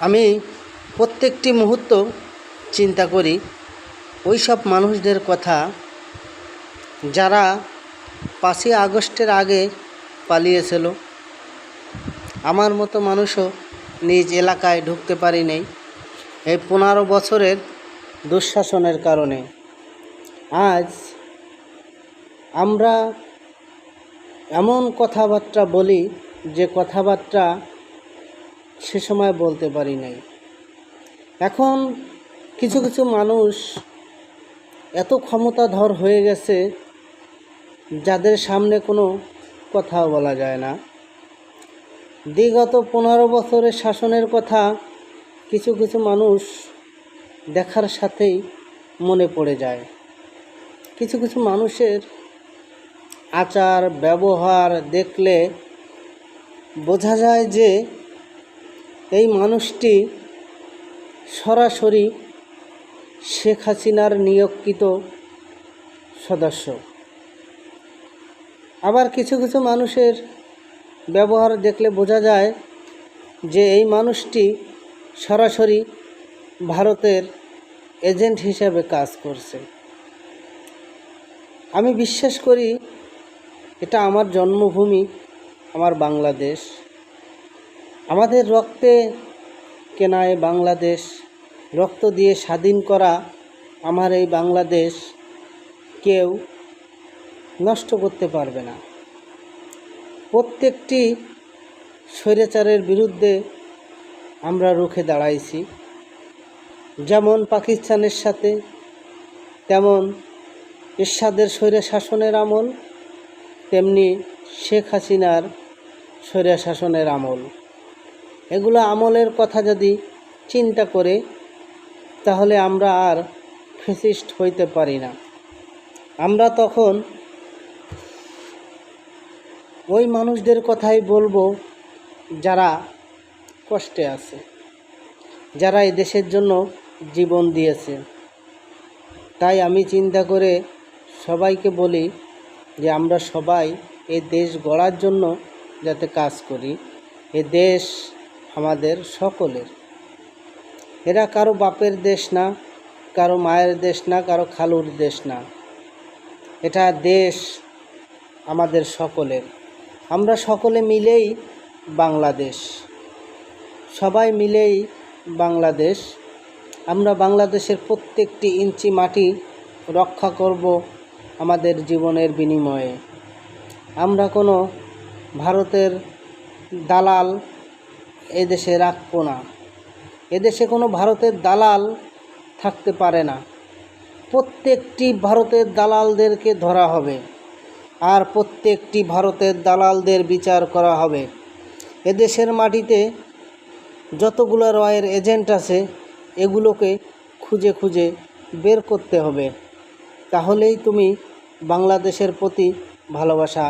আমি প্রত্যেকটি মুহূর্ত চিন্তা করি ওই সব মানুষদের কথা যারা 5ই আগস্টের আগে পালিয়েছিল। আমার মতো মানুষও নিজ এলাকায় ঢুকতে পারি নাই এই 15 বছরের দুঃশাসনের কারণে। আজ আমরা এমন কথাবার্তা বলি যে কথাবার্তা সে সময় বলতে পারি নাই। এখন কিছু কিছু মানুষ এত ক্ষমতাধর হয়ে গেছে যাদের সামনে কোনো কথা বলা যায় না। বিগত 15 বছরের শাসনের কথা কিছু কিছু মানুষ দেখার সাথেই মনে পড়ে যায়। কিছু কিছু মানুষের আচার ব্যবহার দেখলে বোঝা যায় যে এই মানুষটি সরাসরি শেখ হাসিনার নিয়োগকৃত সদস্য। আবার কিছু কিছু মানুষের ব্যবহার দেখলে বোঝা যায় যে এই মানুষটি সরাসরি ভারতের এজেন্ট হিসেবে কাজ করছে। আমি বিশ্বাস করি এটা আমার জন্মভূমি, আমার বাংলাদেশ। আমাদের রক্তে কেনা এই বাংলাদেশ, রক্ত দিয়ে স্বাধীন করা আমার এই বাংলাদেশ কেউ নষ্ট করতে পারবে না। প্রত্যেকটি স্বৈরাচারের বিরুদ্ধে আমরা রুখে দাঁড়াইছি, যেমন পাকিস্তানের সাথে, তেমন এরশাদের স্বৈর শাসনের আমল, তেমনি শেখ হাসিনার স্বৈর শাসনের আমল। এগুলো আমলের কথা যদি চিন্তা করে তাহলে আমরা আর ফ্যাসিস্ট হইতে পারি না। আমরা তখন ওই মানুষদের কথাই বলবো যারা কষ্টে আছে, যারা এই দেশের জন্য জীবন দিয়েছে। তাই আমি চিন্তা করে সবাইকে বলি যে আমরা সবাই এই দেশ গড়ার জন্য যাতে কাজ করি। এ দেশ আমাদের সকলের। এরা কারো বাপের দেশ না, কারো মায়ের দেশ না, কারো খালুর দেশ না। এটা দেশ আমাদের সকলের। আমরা সকলে মিলেই বাংলাদেশ, সবাই মিলেই বাংলাদেশ। আমরা বাংলাদেশের প্রত্যেকটি ইঞ্চি মাটি রক্ষা করব আমাদের জীবনের বিনিময়ে। আমরা কোনো ভারতের দালাল এদেশে রাখব না। এদেশে কোনো ভারতের দালাল থাকতে পারে না। প্রত্যেকটি ভারতের দালালদেরকে ধরা হবে আর প্রত্যেকটি ভারতের দালালদের বিচার করা হবে। এদেশের মাটিতে যতগুলো রয়ের এজেন্ট আছে এগুলোকে খুঁজে খুঁজে বের করতে হবে। তাহলেই তুমি বাংলাদেশের প্রতি ভালোবাসা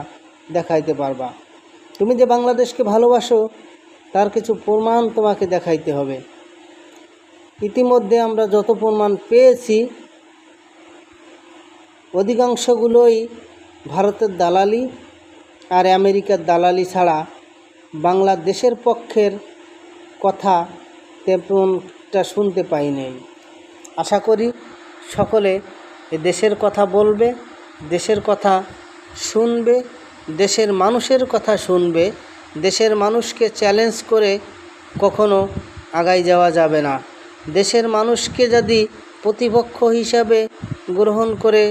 দেখাইতে পারবা। তুমি যে বাংলাদেশকে ভালোবাসো তার কিছু প্রমাণ তোমাকে দেখাইতে হবে। ইতিমধ্যে আমরা যত প্রমাণ পেয়েছি অধিকাংশগুলোই ভারতের দালালি আর আমেরিকার দালালি ছাড়া বাংলাদেশের পক্ষের কথা তেমনটা শুনতে পাই নাই। আশা করি সকলে এ দেশের কথা বলবে, দেশের কথা শুনবে, দেশের মানুষের কথা শুনবে। দেশের মানুষকে চ্যালেঞ্জ করে কখনো আগাই যাওয়া যাবে না। দেশের মানুষকে যদি প্রতিপক্ষ হিসাবে গ্রহণ করে